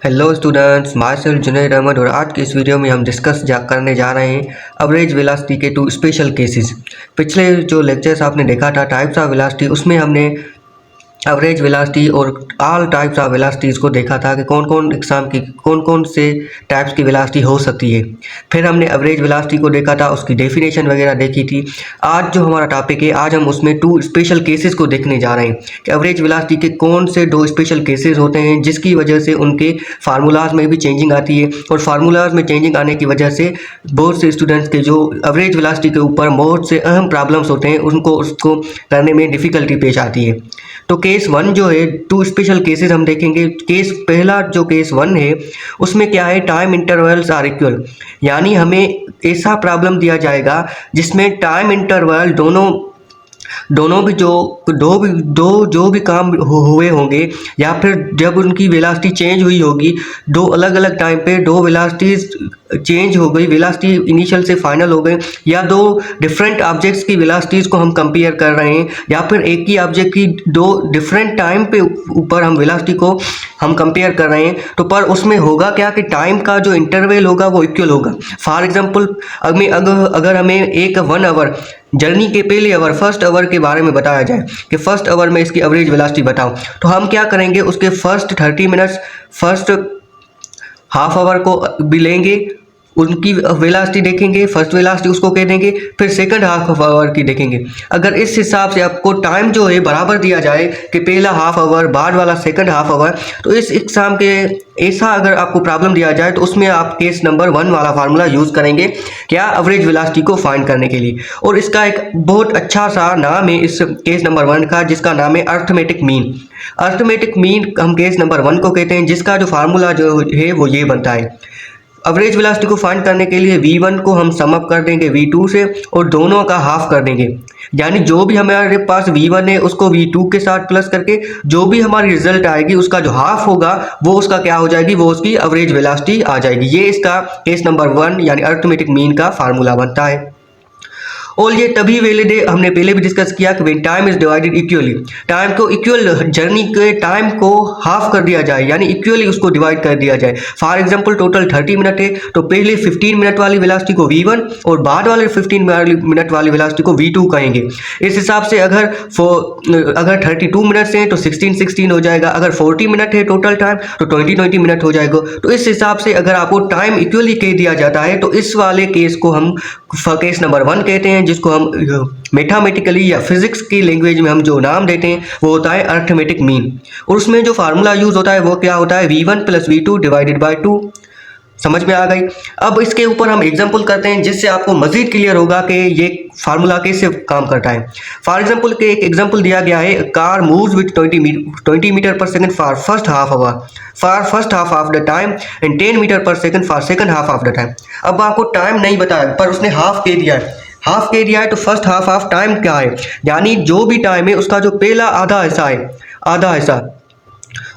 Hello students, myself Junaid Ahmad और आज की इस वीडियो में हम करने जा रहे हैं एवरेज वेलोसिटी के 2 स्पेशल केसेस। पिछले जो लेक्चर्स आपने देखा था टाइप्स ऑफ वेलोसिटी, उसमें हमने एवरेज वेलोसिटी और ऑल टाइप्स ऑफ वेलोसिटीज़ को देखा था कि कौन कौन से टाइप्स की वेलोसिटी हो सकती है। फिर हमने एवरेज वेलोसिटी को देखा था, उसकी डेफिनेशन वगैरह देखी थी। आज जो हमारा टॉपिक है, आज हम उसमें 2 स्पेशल केसेस को देखने जा रहे हैं कि एवरेज वेलोसिटी के कौन से 2 स्पेशल केसेस होते हैं जिसकी वजह से उनके फार्मूलाज में भी चेंजिंग आती है और फार्मूलाज में चेंजिंग आने की वजह से बहुत से स्टूडेंट्स के जो एवरेज वेलोसिटी के ऊपर बहुत से अहम प्रॉब्लम्स होते हैं उसको करने में डिफ़िकल्टी पेश आती है। तो केस 1 जो है, 2 स्पेशल केसेस हम देखेंगे। पहला जो केस 1 है उसमें क्या है, टाइम इंटरवल्स आर इक्वल, यानी हमें ऐसा प्रॉब्लम दिया जाएगा जिसमें टाइम इंटरवल दोनों भी जो भी काम हुए होंगे या फिर जब उनकी वेलोसिटी चेंज हुई होगी, दो अलग अलग टाइम पे दो वेलोसिटीज चेंज हो गई, वेलोसिटी इनिशियल से फाइनल हो गई, या दो डिफरेंट ऑब्जेक्ट्स की वेलोसिटीज़ को हम कंपेयर कर रहे हैं, या फिर एक ही ऑब्जेक्ट की दो डिफरेंट टाइम पे ऊपर हम वेलोसिटी को हम कंपेयर कर रहे हैं। तो पर उसमें होगा क्या कि टाइम का जो इंटरवल होगा वो इक्वल होगा। फॉर एग्जांपल अगर हमें एक 1 आवर जर्नी के पहले आवर फर्स्ट आवर के बारे में बताया जाए कि फर्स्ट आवर में इसकी एवरेज वेलोसिटी बताओ, तो हम क्या करेंगे, उसके first 30 minutes, first half our को भी लेंगे, उनकी वेलोसिटी देखेंगे, फर्स्ट वेलोसिटी उसको कह देंगे, फिर सेकंड हाफ आवर की देखेंगे। अगर इस हिसाब से आपको टाइम जो है बराबर दिया जाए कि पहला हाफ आवर बाद वाला सेकंड हाफ आवर, तो इस एग्जाम के ऐसा अगर आपको प्रॉब्लम दिया जाए तो उसमें आप केस नंबर 1 वाला फार्मूला यूज़ करेंगे क्या, एवरेज वेलोसिटी को फाइंड करने के लिए। और इसका एक बहुत अच्छा सा नाम है इस केस नंबर 1 का, जिसका नाम है अर्थमेटिक मीन। अर्थमेटिक मीन हम केस नंबर 1 को कहते हैं, जिसका जो फार्मूला जो है वो ये बनता है। एवरेज वेलोसिटी को फाइंड करने के लिए v1 को हम सम अप कर देंगे v2 से और दोनों का हाफ कर देंगे, यानी जो भी हमारे पास v1 है उसको v2 के साथ प्लस करके जो भी हमारी रिजल्ट आएगी उसका जो हाफ होगा वो उसका क्या हो जाएगी, वो उसकी एवरेज वेलोसिटी आ जाएगी। ये इसका केस नंबर 1 यानी अर्थमेटिक मीन का फार्मूला बनता है। और ये तभी वैलिड है, हमने पहले भी डिस्कस किया कि when time is divided equally, time को इक्वल, जर्नी के टाइम को हाफ कर दिया जाए, यानी इक्वली उसको डिवाइड कर दिया जाए। फॉर एग्जांपल टोटल 30 मिनट है तो पहले 15 मिनट वाली वेलोसिटी को v1 और बाद वाले 15 मिनट वाली वेलोसिटी को v2 कहेंगे। इस हिसाब से अगर 32 मिनट्स हैं तो 16 हो जाएगा, अगर 40 मिनट है टोटल टाइम तो 20 मिनट हो जाएगा। तो इस हिसाब से अगर आपको टाइम इक्वली कह दिया जाता है तो इस वाले केस को हम केस नंबर 1 कहते हैं, जिसको हम मैथमेटिकली या फिजिक्स की लैंग्वेज में हम जो नाम देते हैं वो होता है अर्थमेटिक मीन। और उसमें जो फार्मूला यूज होता है वो क्या होता है, v1 + v2 डिवाइडेड बाय 2। समझ में आ गई। अब इसके ऊपर हम एग्जांपल करते हैं जिससे आपको मजीद क्लियर होगा कि ये फार्मूला कैसे काम करता है। फॉर एग्जांपल के एक एग्जांपल दिया गया है, car moves with 20 metre per second for first half hour of the time and 10 metre per second for second half of the time. अब आपको टाइम नहीं बताया पर उसने हाफ कह दिया है, तो फर्स्ट हाफ ऑफ टाइम क्या है, यानी जो भी टाइम है उसका जो पहला आधा हिस्सा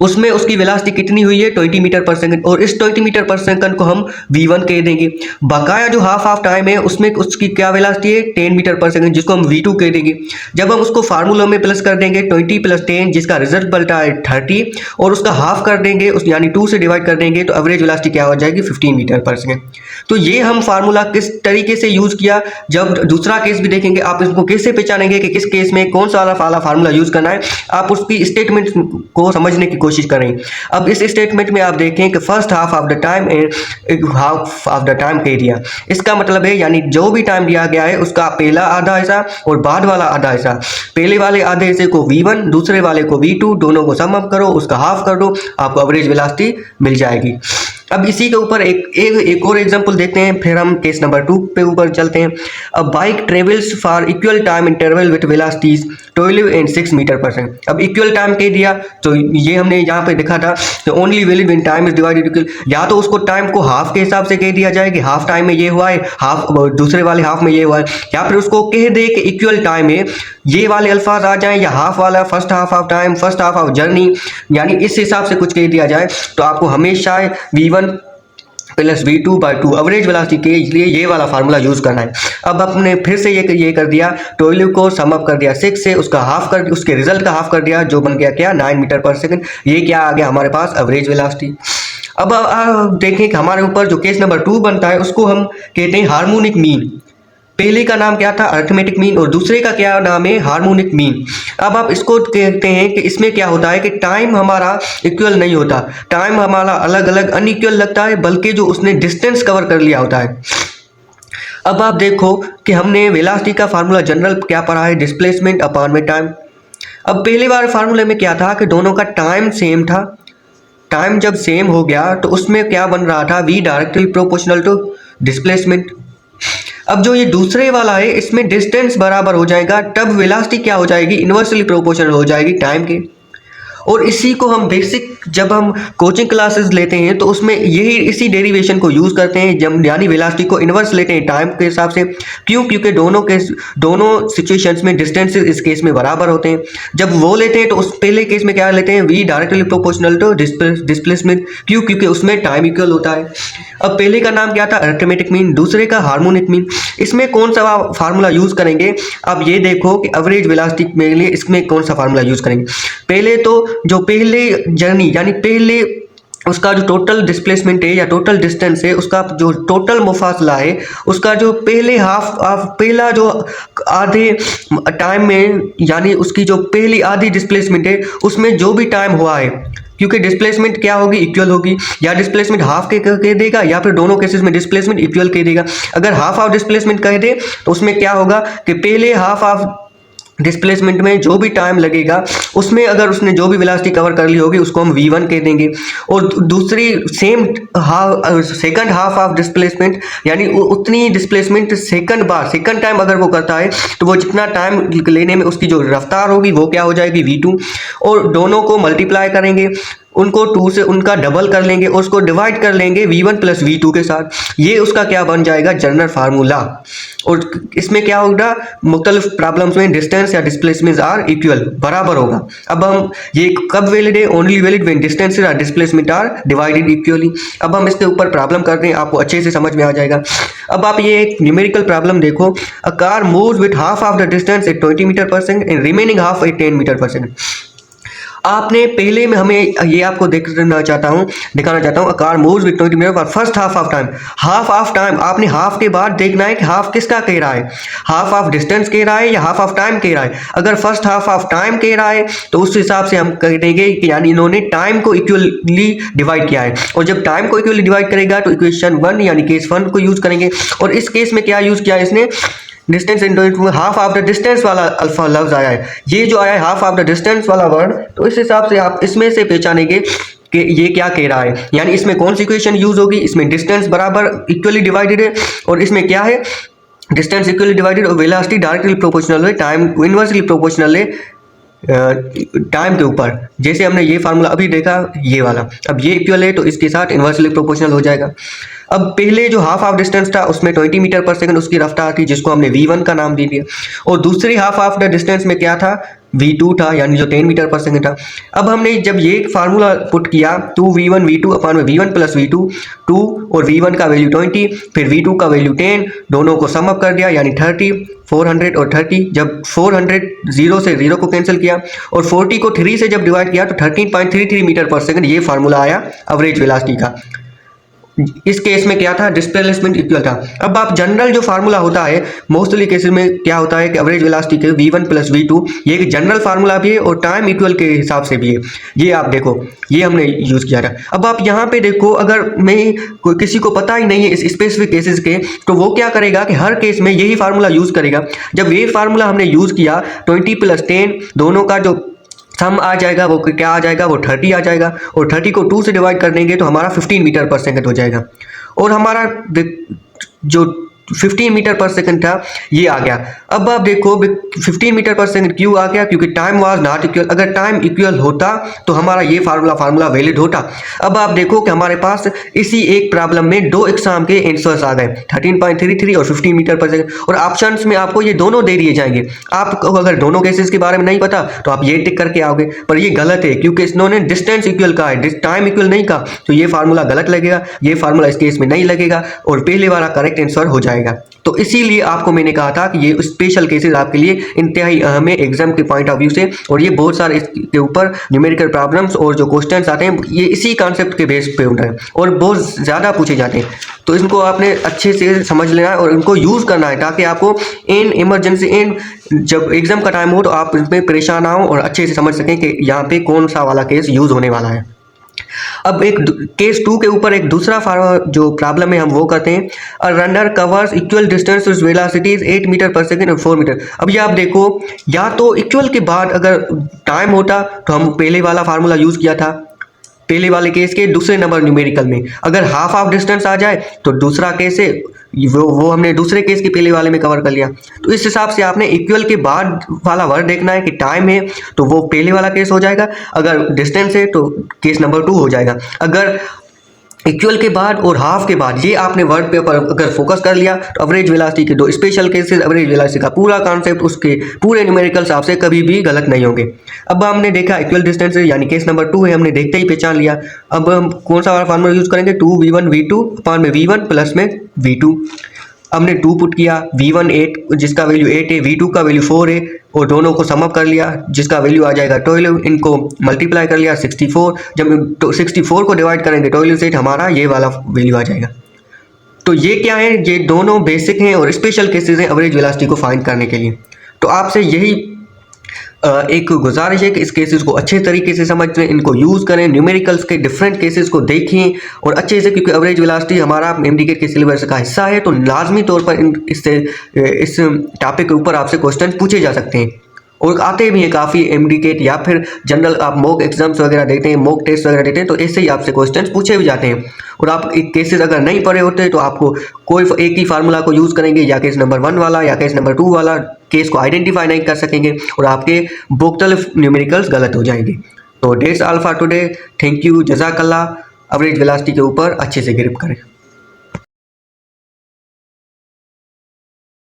उसमें उसकी वेलोसिटी कितनी हुई है, 20 मीटर पर सेकंड, और इस 20 मीटर पर सेकंड को हम v1 कह देंगे। बकाया जो हाफ ऑफ टाइम है उसमें उसकी क्या वेलोसिटी है, 10 मीटर पर सेकंड, जिसको हम v2 कह देंगे। जब हम उसको फार्मूला में प्लस कर देंगे 20 + 10, जिसका रिजल्ट बनता है 30, और उसका हाफ कर देंगे यानी 2 से डिवाइड कर देंगे, तो एवरेज वेलोसिटी क्या हो जाएगी, 15 मीटर पर सेकंड। तो ये हम फार्मूला किस तरीके से यूज किया, जब दूसरा केस भी देखेंगे आप इसको कैसे पहचानेंगे कि किस केस में कौन सा वाला फार्मूला यूज करना है, आप उसकी स्टेटमेंट को समझने की कोशिश करें। अब इस स्टेटमेंट में आप देखें कि first half of the time and half of the time कह दिया, इसका मतलब है यानी जो भी टाइम दिया गया है उसका पहला आधा हिस्सा और बाद वाला आधा हिस्सा, पहले वाले आधे हिस्से को v1, दूसरे वाले को v2, दोनों को सम अप करो, उसका हाफ कर दो, आपको एवरेज वेलोसिटी मिल जाएगी। अब इसी के ऊपर एक और एग्जांपल देखते हैं, फिर हम केस नंबर 2 पे ऊपर चलते हैं। अब bike travels for equal time interval with velocities 12 and 6 metre per second. अब इक्वल टाइम कह दिया तो ये हमने यहाँ पे देखा था तो only valid when time is divided equal, या तो उसको टाइम को हाफ के हिसाब से कह दिया जाए कि हाफ टाइम में ये हुआ है, हाफ दूसरे वाले हाफ में ये हुआ है, या फिर उसको कह दे कि इक्वल टाइम है, ये वाले अल्फाज आ जाएं, या हाफ वाला first half of time, first half of journey, यानी इस हिसाब से कुछ कह दिया जाए तो आपको हमेशा v1 + v2/2 एवरेज वेलोसिटी के लिए ये वाला फार्मूला यूज करना है। अब आपने फिर से ये कर दिया, 12 को सम अप कर दिया 6 से, उसका हाफ कर, उसके रिजल्ट का हाफ कर दिया, जो बन गया क्या, 9 मीटर पर सेकंड। ये क्या आ गया हमारे पास, एवरेज वेलोसिटी। अब देखें कि हमारे ऊपर जो केस नंबर 2 बनता है उसको हम कहते हैं हार्मोनिक मीन। पहले का नाम क्या था, अरिथमेटिक मीन, और दूसरे का क्या नाम है, हार्मोनिक मीन। अब आप इसको कहते हैं कि इसमें क्या होता है कि टाइम हमारा इक्वल नहीं होता, टाइम हमारा अलग अलग अनइक्वल लगता है, बल्कि जो उसने डिस्टेंस कवर कर लिया होता है। अब आप देखो कि हमने वेलोसिटी का फार्मूला जनरल क्या पढ़ा है, डिस्प्लेसमेंट अपॉन में टाइम। अब पहली बार फार्मूले में क्या था कि दोनों का टाइम सेम था। टाइम जब सेम हो गया तो उसमें क्या बन रहा था, v directly proportional to displacement. अब जो ये दूसरे वाला है इसमें डिस्टेंस बराबर हो जाएगा, तब वेलोसिटी क्या हो जाएगी, इन्वर्सली प्रोपोर्शनल हो जाएगी टाइम के। और इसी को हम बेसिक जब हम कोचिंग क्लासेस लेते हैं तो उसमें यही इसी डेरिवेशन को यूज़ करते हैं, जब यानी वेलोसिटी को इन्वर्स लेते हैं टाइम के हिसाब से। क्यों? क्योंकि दोनों सिचुएशंस में डिस्टेंसेस इस केस में बराबर होते हैं। जब वो लेते हैं तो उस पहले केस में क्या लेते हैं, v directly proportional to displacement. क्यों? क्योंकि उसमें टाइम इक्वल होता है। अब पहले का नाम क्या था, अरिथमेटिक मीन, दूसरे का हार्मोनिक मीन। इसमें कौन सा फार्मूला यूज़ करेंगे, अब ये देखो कि एवरेज वेलोसिटी के लिए इसमें कौन सा फार्मूला यूज़ करेंगे। पहले तो जो पहले जर्नी यानी पहले उसका जो टोटल डिस्प्लेसमेंट है या टोटल डिस्टेंस है, उसका जो टोटल मुफासला है, उसका जो पहले पहला जो आधे टाइम में यानी उसकी जो पहली आधी डिस्प्लेसमेंट है उसमें जो भी टाइम हुआ है, क्योंकि डिस्प्लेसमेंट क्या होगी, इक्वल होगी, या डिस्प्लेसमेंट हाफ के कह देगा या फिर दोनों केसेस में डिस्प्लेसमेंट इक्वल कह देगा। अगर हाफ ऑफ डिस्प्लेसमेंट कह दे तो उसमें क्या होगा कि पहले हाफ ऑफ डिस्प्लेसमेंट में जो भी टाइम लगेगा उसमें अगर उसने जो भी वेलोसिटी कवर कर ली होगी उसको हम v1 कह देंगे। और दूसरी same second half of displacement यानी उतनी डिस्प्लेसमेंट सेकंड टाइम अगर वो करता है तो वो जितना टाइम लेने में उसकी जो रफ्तार होगी वो क्या हो जाएगी, v2। और दोनों को मल्टीप्लाई करेंगे, उनको 2 से उनका डबल कर लेंगे और उसको डिवाइड कर लेंगे v1 प्लस v2 के साथ। ये उसका क्या बन जाएगा, जनरल फार्मूला। और इसमें क्या होगा, मुख्तलिफ प्रॉब्लम्स में डिस्टेंस या डिस्प्लेसमेंट आर इक्वल, बराबर होगा। अब हम ये कब वैलिड है, ओनली वैलिड व्हेन डिस्टेंसेस और डिस्प्लेसमेंट आर डिवाइडेड इक्वली। अब हम इसके ऊपर प्रॉब्लम करते हैं, आपको अच्छे से समझ में आ जाएगा। अब आप ये एक न्यूमेरिकल प्रॉब्लम देखो, a car moves with half of the distance at 20 metre per second and remaining half at 10 metre per second. आपने पहले में हमें ये आपको दिखाना चाहता हूँ, car moves with 20 metre per first half of time आपने हाफ के बाद देखना है कि हाफ किसका कह रहा है, हाफ ऑफ डिस्टेंस कह रहा है या हाफ ऑफ टाइम कह रहा है। अगर फर्स्ट हाफ ऑफ टाइम कह रहा है तो उस हिसाब से हम कह देंगे कि यानी इन्होंने टाइम को इक्वली डिवाइड किया है। और जब टाइम को इक्वली डिवाइड करेगा तो इक्वेशन 1 यानी केस 1 को यूज करेंगे। और इस केस में क्या यूज किया है इसने, distance into half of the distance वाला अल्फा लफ्ज आया है। ये जो आया है हाफ ऑफ द डिस्टेंस वाला वर्ड, तो इस हिसाब से आप इसमें से पहचानेंगे कि ये क्या कह रहा है, यानी इसमें कौन सी इक्वेशन यूज होगी। इसमें डिस्टेंस बराबर इक्वली डिवाइडेड है और इसमें क्या है, डिस्टेंस इक्वली डिवाइडेड और वेलोसिटी डायरेक्टली प्रोपोर्शनल है, टाइम इनवर्सली प्रोपोर्शनल है टाइम के ऊपर। जैसे हमने ये फार्मूला अभी देखा ये वाला, अब ये इक्वल है तो इसके साथ इनवर्सली प्रोपोर्शनल हो जाएगा। अब पहले जो हाफ ऑफ डिस्टेंस था उसमें 20 मीटर पर सेकंड उसकी रफ्तार थी, जिसको हमने v1 का नाम दे दिया। और दूसरी हाफ ऑफ द डिस्टेंस में क्या था, v2 था, यानी जो 10 मीटर पर सेकंड था। अब हमने जब ये फार्मूला पुट किया 2v1 v2 अपॉन में v1 प्लस v2 2 और v1 का वैल्यू 20 फिर v2 का वैल्यू 10, दोनों को सम अप कर दिया यानी 30 400 और 30। जब 400 0 से 0 को कैंसिल किया और 40 को 3 से जब डिवाइड किया तो 13.33 मीटर पर सेकंड ये फार्मूला आया एवरेज वेलोसिटी का। इस केस में क्या था, डिस्प्लेसमेंट इक्वल था। अब आप जनरल जो फार्मूला होता है मोस्टली केसेस में क्या होता है कि एवरेज वेलोसिटी के v1 प्लस v2 ये एक जनरल फार्मूला भी है और टाइम इक्वल के हिसाब से भी है। ये आप देखो ये हमने यूज़ किया था। अब आप यहाँ पे देखो, अगर मैं किसी को पता ही नहीं है इस स्पेसिफिक केसेस के तो वो क्या करेगा कि हर केस में यही फार्मूला यूज़ करेगा। जब ये फार्मूला हमने यूज़ किया 20 प्लस 10 दोनों का जो सम आ जाएगा वो क्या आ जाएगा, वो 30 आ जाएगा और 30 को 2 से डिवाइड कर देंगे तो हमारा 15 मीटर पर सेकंड हो जाएगा। और हमारा जो 15 मीटर पर सेकंड था ये आ गया। अब आप देखो 15 मीटर पर सेकंड क्यों आ गया, क्योंकि टाइम वाज नॉट इक्वल। अगर टाइम इक्वल होता तो हमारा ये फार्मूला वैलिड होता। अब आप देखो कि हमारे पास इसी एक प्रॉब्लम में 2 एग्जाम के आंसर्स आ गए 13.33 और 15 मीटर पर सेकंड। और ऑप्शंस में आपको ये दोनों दे दिए जाएंगे। आपको अगर दोनों केसेस के बारे में नहीं पता तो आप ये टिक करके आओगे, पर ये गलत है क्योंकि इन्होंने डिस्टेंस इक्वल कहा है, टाइम इक्वल नहीं कहा, तो ये फार्मूला गलत लगेगा, ये फार्मूला इस केस में नहीं लगेगा और पहले वाला करेक्ट आंसर हो जाएगा। जाएगा। तो इसीलिए आपको मैंने कहा था कि ये स्पेशल केसेस आपके लिए इंतहाई अहम है एग्जाम के पॉइंट ऑफ व्यू से, और ये बहुत सारे इसके ऊपर न्यूमेरिकल प्रॉब्लम्स और जो क्वेश्चंस आते हैं ये इसी कॉन्सेप्ट के बेस पे होता है और बहुत ज़्यादा पूछे जाते हैं। तो इनको आपने अच्छे से समझ लेना है और इनको यूज़ करना है ताकि आपको इन इमरजेंसी इन जब एग्जाम का टाइम हो तो आप इसमें परेशान ना हो और अच्छे से समझ सकें कि यहाँ पे कौन सा वाला केस यूज़ होने वाला है। अब एक केस 2 के ऊपर एक दूसरा जो प्रॉब्लम है हम वो करते हैं। A runner covers equal distance with velocities 8 metre per second और 4 मीटर। अब ये आप देखो, या तो इक्वल के बाद अगर टाइम होता तो हम पहले वाला फार्मूला यूज़ किया था पहले वाले केस के दूसरे नंबर न्यूमेरिकल में, अगर हाफ ऑफ डिस्टेंस आ जाए तो दूसरा केस है वो हमने दूसरे केस के पहले वाले में कवर कर लिया। तो इस हिसाब से आपने इक्वल के बाद वाला वर्ड देखना है कि टाइम है तो वो पहले वाला केस हो जाएगा, अगर डिस्टेंस है तो केस नंबर 2 हो जाएगा। अगर इक्वल के बाद और हाफ के बाद ये आपने वर्ड पे पर अगर फोकस कर लिया तो एवरेज वेलोसिटी के दो स्पेशल केसेस, एवरेज वेलोसिटी का पूरा कॉन्सेप्ट, उसके पूरे न्यूमेरिकल्स आपसे कभी भी गलत नहीं होंगे। अब हमने देखा इक्वल डिस्टेंस यानी केस नंबर 2 है, हमने देखते ही पहचान लिया। अब हम कौन सा वाला फार्मूला यूज़ करेंगे, 2v1 v2 अपान में v1 प्लस में v2। हमने 2 पुट किया, v1 8 जिसका वैल्यू 8 है, v2 का वैल्यू 4 है और दोनों को सम अप कर लिया जिसका वैल्यू आ जाएगा 12। इनको मल्टीप्लाई कर लिया 64। जब 64 को डिवाइड करेंगे 12 से हमारा ये वाला वैल्यू आ जाएगा। तो ये क्या है, ये दोनों बेसिक हैं और स्पेशल केसेस हैं एवरेज वेलोसिटी को फाइंड करने के लिए। तो आपसे यही एक गुजारिश है कि इस केसेस को अच्छे तरीके से समझें, इनको यूज़ करें, न्यूमेरिकल्स के डिफरेंट केसेस को देखें और अच्छे से, क्योंकि एवरेज वेलोसिटी हमारा एमडीके के सिलेबस का हिस्सा है तो लाजमी तौर पर इस टॉपिक के ऊपर आपसे क्वेश्चन पूछे जा सकते हैं और आते भी हैं काफ़ी एमडीके या फिर जनरल आप मॉक एग्जाम्स वगैरह देते हैं, मॉक टेस्ट वगैरह देते हैं तो ऐसे ही आपसे क्वेश्चन पूछे भी जाते हैं। और आप एक केसेस अगर नहीं पढ़े होते तो आपको कोई एक ही फार्मूला को यूज़ करेंगे, या केस नंबर 1 वाला या केस नंबर 2 वाला, केस को आइडेंटिफाई नहीं कर सकेंगे और आपके मुख्तलिफ न्यूमेरिकल्स गलत हो जाएंगे। तो that's all for today, thank you, जज़ाकल्लाह। एवरेज वेलोसिटी के ऊपर अच्छे से ग्रिप करें।